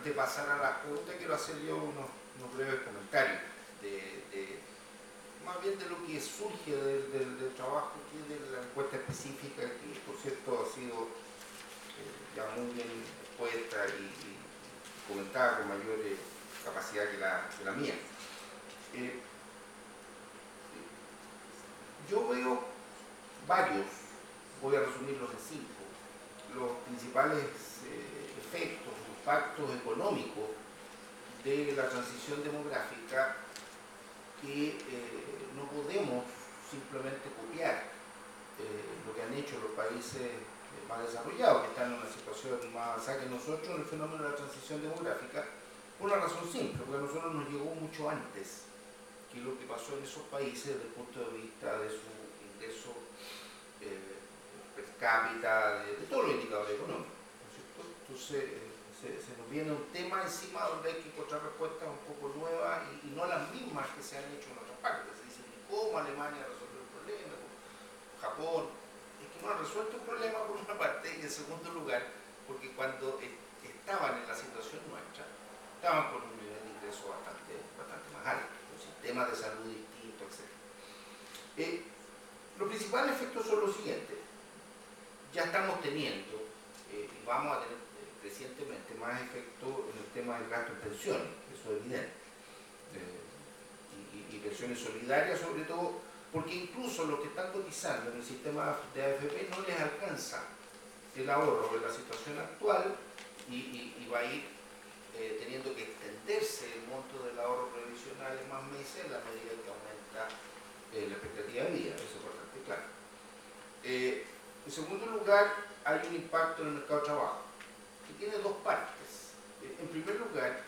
de pasar a las preguntas, quiero hacer yo unos breves comentarios más bien de lo que surge del trabajo aquí, de la encuesta específica, que por cierto ha sido ya muy bien expuesta y comentada con mayor capacidad que la mía. Yo veo varios, voy a resumirlos en 5, los principales efectos, impactos económicos de la transición demográfica que no podemos simplemente copiar lo que han hecho los países más desarrollados, que están en una situación más avanzada que nosotros en el fenómeno de la transición demográfica, por una razón simple, porque a nosotros nos llegó mucho antes que lo que pasó en esos países desde el punto de vista de su ingreso per cápita, de todos los indicadores económicos, ¿no es cierto? Entonces se nos viene un tema encima donde hay que encontrar respuestas un poco nuevas y no las mismas que se han hecho en otras partes. Se dice, ¿cómo Alemania resolvió el problema? Japón. Es que no han resuelto el problema por una parte, y en segundo lugar, porque cuando estaban en la situación nuestra, estaban con un nivel de ingreso bastante más alto, un sistema de salud distinto, etc. Los principales efectos son los siguientes. Ya estamos teniendo, y vamos a tener crecientemente más efecto en el tema del gasto en pensiones, eso es evidente, y pensiones solidarias sobre todo, porque incluso los que están cotizando en el sistema de AFP no les alcanza el ahorro en la situación actual y va a ir teniendo que extenderse el monto del ahorro previsional en más meses a la medida que aumenta la expectativa de vida, eso es bastante claro. En segundo lugar, hay un impacto en el mercado de trabajo, que tiene dos partes. En primer lugar,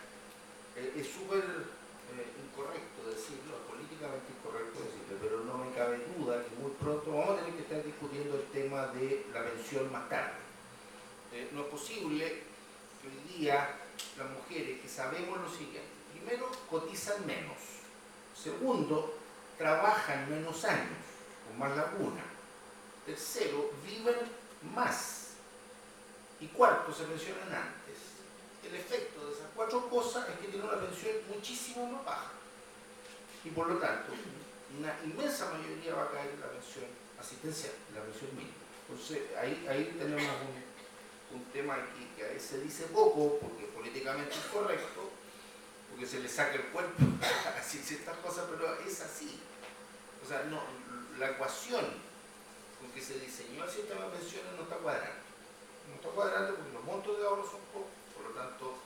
es súper incorrecto decirlo, políticamente incorrecto decirlo, pero no me cabe duda que muy pronto vamos a tener que estar discutiendo el tema de la pensión más tarde. No es posible que hoy día las mujeres, que sabemos lo siguiente, primero, cotizan menos, segundo, trabajan menos años, con más laguna, tercero, viven más, y cuarto, se pensionan antes. El efecto de esas 4 cosas es que tiene una pensión muchísimo más baja, y por lo tanto, una inmensa mayoría va a caer en la pensión asistencial, en la pensión mínima. Entonces, ahí tenemos un tema aquí que a veces se dice poco, porque es políticamente incorrecto, porque se le saca el cuerpo a ciertas cosas, pero es así. O sea, no, la ecuación con que se diseñó el sistema de pensiones no está cuadrando. No está cuadrando porque los montos de ahorro son pocos, por lo tanto,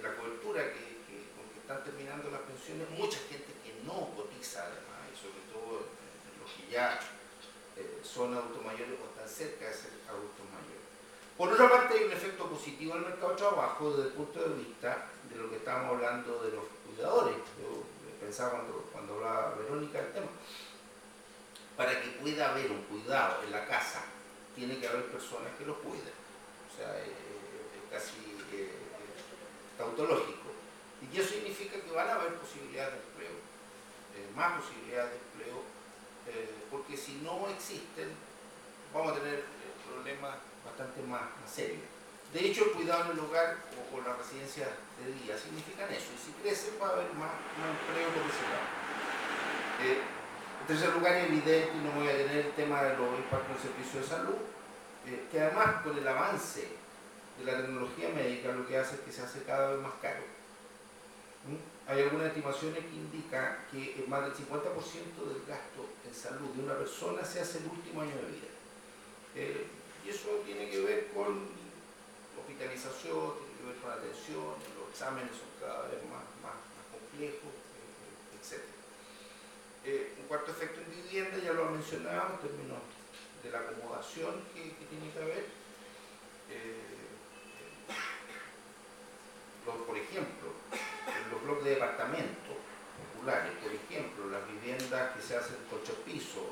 la cobertura con que están terminando las pensiones, mucha gente que no cotiza además, y sobre todo los que ya son adultos mayores o están cerca de ser adultos mayores. Por otra parte, hay un efecto positivo en el mercado de trabajo desde el punto de vista de lo que estábamos hablando de los cuidadores. Yo pensaba cuando hablaba Verónica del tema. Para que pueda haber un cuidado en la casa, tiene que haber personas que los cuiden. O sea, es casi tautológico. Y eso significa que van a haber posibilidades de empleo, más posibilidades de empleo, porque si no existen, vamos a tener problemas bastante más serios. De hecho, el cuidado en el hogar o la residencia de día significan eso, y si crecen va a haber más empleo por ese lado. En tercer lugar, es evidente, y no voy a tener el tema de los impactos del servicio de salud, que además con el avance de la tecnología médica lo que hace es que se hace cada vez más caro. Hay algunas estimaciones que indican que más del 50% del gasto en salud de una persona se hace el último año de vida. Y eso tiene que ver con hospitalización, tiene que ver con atención, los exámenes son cada vez más complejos, etc. Un cuarto efecto en vivienda, ya lo mencionábamos, en términos de la acomodación que tiene que haber. Por ejemplo, los bloques de departamentos populares, por ejemplo, las viviendas que se hacen con 8 pisos,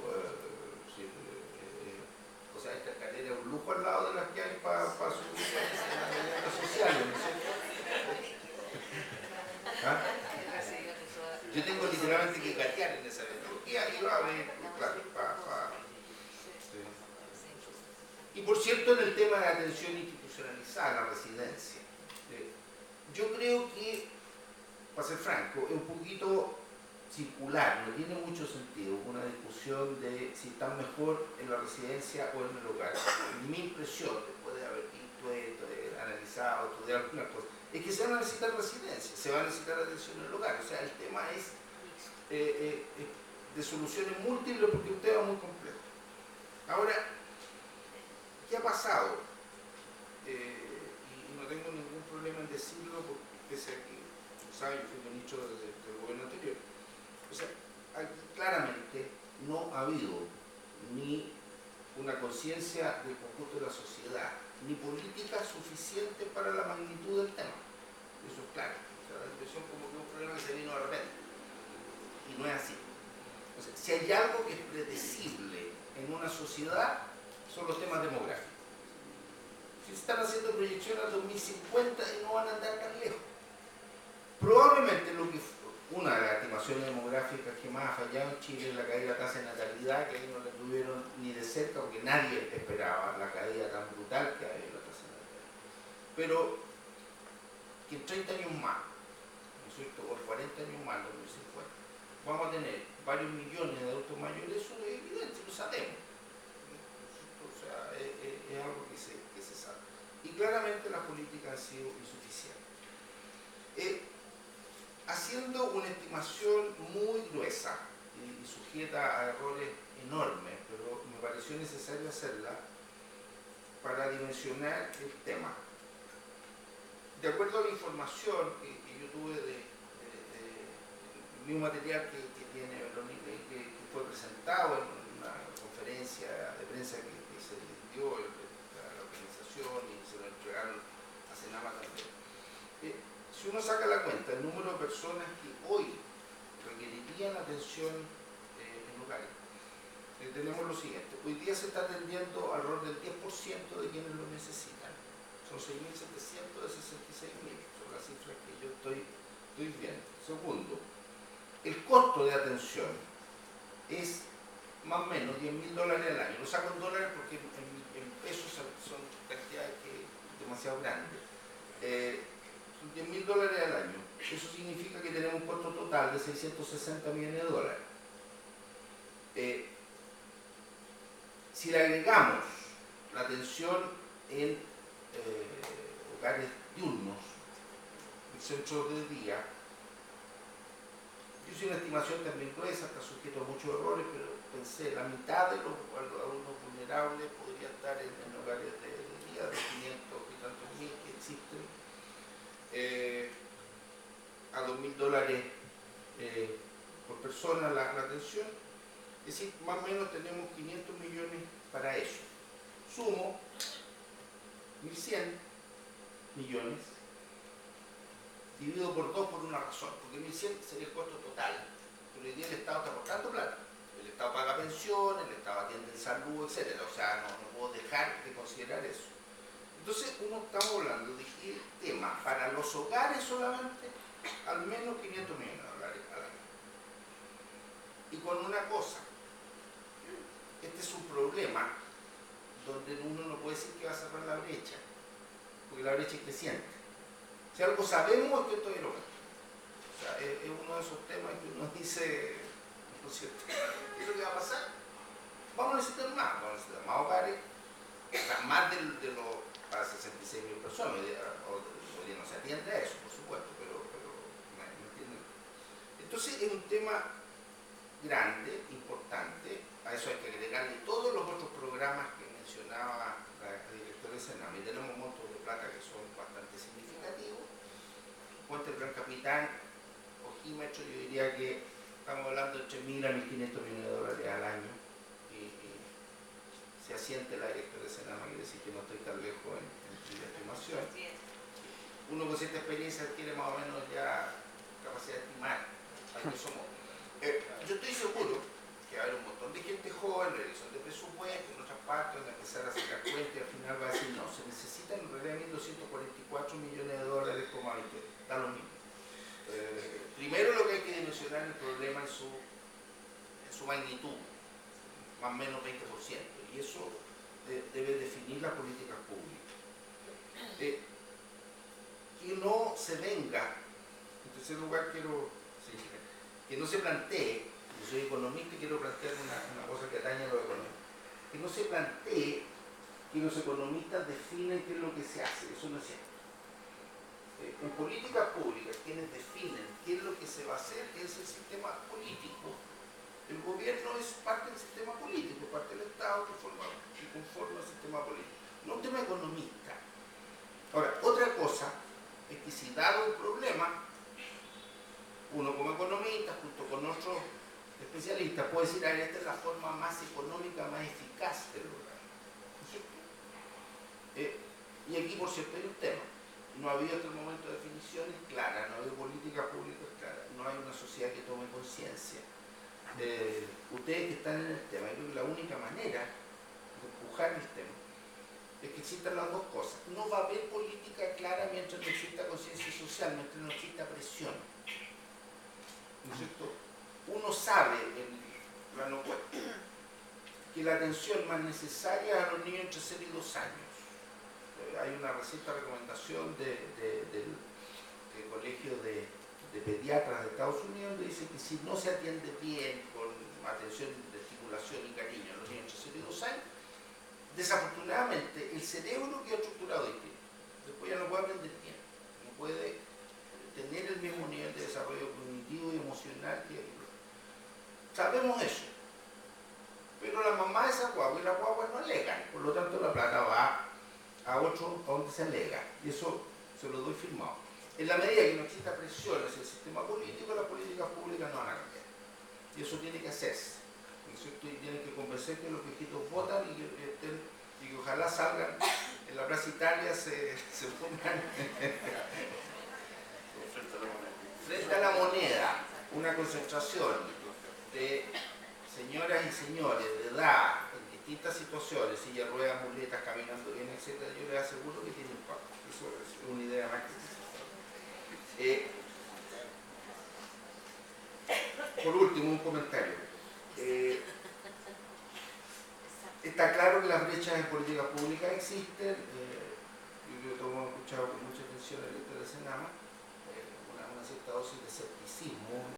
o sea, esta escalera es un lujo al lado de las que hay para subir en las viviendas sociales, ¿no es cierto? ¿Ah? Yo tengo literalmente que gatear en esa tecnología y va a haber, claro, Y por cierto, en el tema de la atención institucionalizada, la residencia, Yo creo que, para ser franco, es un poquito circular, no tiene mucho sentido una discusión de si están mejor en la residencia o en el hogar. Mi impresión, después de haber visto esto, de analizado, estudiado algunas cosas, es que se van a necesitar residencias, se va a necesitar atención en el hogar. O sea, el tema es de soluciones múltiples porque es un tema muy complejo. Ahora, ¿qué ha pasado? Y no tengo ningún problema en decirlo porque pese a que, ¿saben? Yo fui ministro del gobierno anterior. O sea, aquí claramente no ha habido ni una conciencia del conjunto de la sociedad, ni política suficiente para la magnitud del tema. Eso es claro. O sea, la impresión como que es un problema que se vino de repente. Y no es así. O sea, si hay algo que es predecible en una sociedad, son los temas demográficos. Si están haciendo proyecciones al 2050 y no van a andar tan lejos. Probablemente una de las estimaciones demográficas que más ha fallado en Chile es la caída de la tasa de natalidad, que ahí no la tuvieron ni de cerca, porque nadie esperaba la caída tan brutal que hay en la tasa de natalidad. Pero que en 30 años más, ¿no es cierto?, o 40 años más, en 2050, vamos a tener varios millones de adultos mayores, eso es evidente, lo sabemos. O sea, es algo que se sabe. Y claramente las políticas han sido insuficientes. Haciendo una estimación muy gruesa y sujeta a errores enormes, pero me pareció necesario hacerla para dimensionar el tema. De acuerdo a la información que yo tuve del mismo material que tiene Verónica y que fue presentado en una conferencia de prensa que se dio a la organización y se lo entregaron a Senama también. Si uno saca la cuenta, el número de personas que hoy requerirían atención en hogares, tenemos lo siguiente. Hoy día se está atendiendo alrededor del 10% de quienes lo necesitan. Son 6.700 de 66.000, son las cifras que yo estoy viendo. Segundo, el costo de atención es más o menos $10.000 al año. Lo saco en dólares porque en pesos son cantidades que demasiado grandes. $10.000 al año. Eso significa que tenemos un costo total de $660 millones. Si le agregamos la atención en hogares diurnos, en centros de día, yo hice una estimación también gruesa, está sujeto a muchos errores, pero pensé la mitad de los alumnos vulnerables podría estar en hogares de día de 500 y tantos mil que existen. A $2.000 por persona la atención, es decir, más o menos tenemos 500 millones para eso. Sumo 1.100 millones, dividido por 2 por una razón, porque 1.100 sería el costo total, pero hoy día el Estado está aportando plata. El Estado paga pensiones, el Estado atiende en salud, etc. O sea, no puedo dejar de considerar eso. Entonces, uno está hablando de que el tema para los hogares solamente, al menos $500 millones al año. Y con una cosa, este es un problema donde uno no puede decir que va a cerrar la brecha, porque la brecha es creciente. Si algo sabemos es que esto es lo que. O sea, es uno de esos temas que uno dice, ¿no es cierto? ¿Qué es lo que va a pasar? Vamos a necesitar más hogares, más de los para 66.000 personas. Hoy día no se atiende a eso, por supuesto, pero ¿me entienden? Entonces es un tema grande, importante. A eso hay que agregarle todos los otros programas que mencionaba la directora de Senama. Y tenemos montos de plata que son bastante significativos. Puente del Gran Capitán, ojímetro, yo diría que estamos hablando de $3.000 a $1.500 millones al año. Y se asiente la directora de Senama, quiere decir que no estoy tan lejos en la estimación. Uno con cierta experiencia adquiere más o menos ya capacidad de estimar a qué somos. Yo estoy seguro que va a haber un montón de gente joven, revisión de presupuesto, en otras partes, donde empezar a sacar cuentas y al final va a decir, no, se necesitan en realidad $1.244 millones, como habitual, da lo mismo. Primero lo que hay que dimensionar el problema en su magnitud, más o menos 20%, y eso debe definir las políticas públicas. Que no se se venga, en tercer lugar quiero que no se plantee, yo soy economista y quiero plantear una cosa que atañe a los economistas, que no se plantee que los economistas definen qué es lo que se hace, eso no es cierto. En políticas públicas, quienes definen qué es lo que se va a hacer es el sistema político. El gobierno es parte del sistema político, parte del Estado que conforma el sistema político, no un tema economista. Ahora, otra cosa es que si dado el problema, uno como economista, junto con otros especialistas, puede decir, esta es la forma más económica, más eficaz de lograrlo. ¿No es cierto? Y aquí, por cierto, hay un tema. No ha habido hasta el momento definiciones claras, no ha habido políticas públicas claras, no hay una sociedad que tome conciencia. Ustedes que están en el tema, yo creo que la única manera de empujar el tema es que existan las dos cosas. No va a haber política clara mientras no exista conciencia social, mientras no exista presión. ¿No es cierto? Uno sabe en la encuesta que la atención más necesaria es a los niños entre 0 y 2 años. Hay una reciente recomendación del Colegio de Pediatras de Estados Unidos que dice que si no se atiende bien con atención de estimulación y cariño a los niños entre 0 y 2 años, desafortunadamente el cerebro queda estructurado distinto. Después ya no puede aprender bien, no puede tener el mismo nivel de desarrollo cognitivo y emocional que el otro. Sabemos eso, pero la mamá de esa guagua y la guagua no alegan, por lo tanto la plata va a donde se alega, y eso se lo doy firmado. En la medida que no exista presión hacia el sistema político, las políticas públicas no van a cambiar, y eso tiene que hacerse, ¿no es cierto? Y tienen que convencer que los viejitos votan y que ojalá salgan en la Plaza Italia, se pongan frente a la moneda, una concentración de señoras y señores de edad en distintas situaciones, silla de ruedas, muletas, caminando bien, etc., yo les aseguro que tiene impacto. Eso es una idea más que por último, un comentario. Está claro que las brechas en políticas públicas existen. Yo creo que todos hemos escuchado con mucha atención el director de Senama, una cierta dosis de escepticismo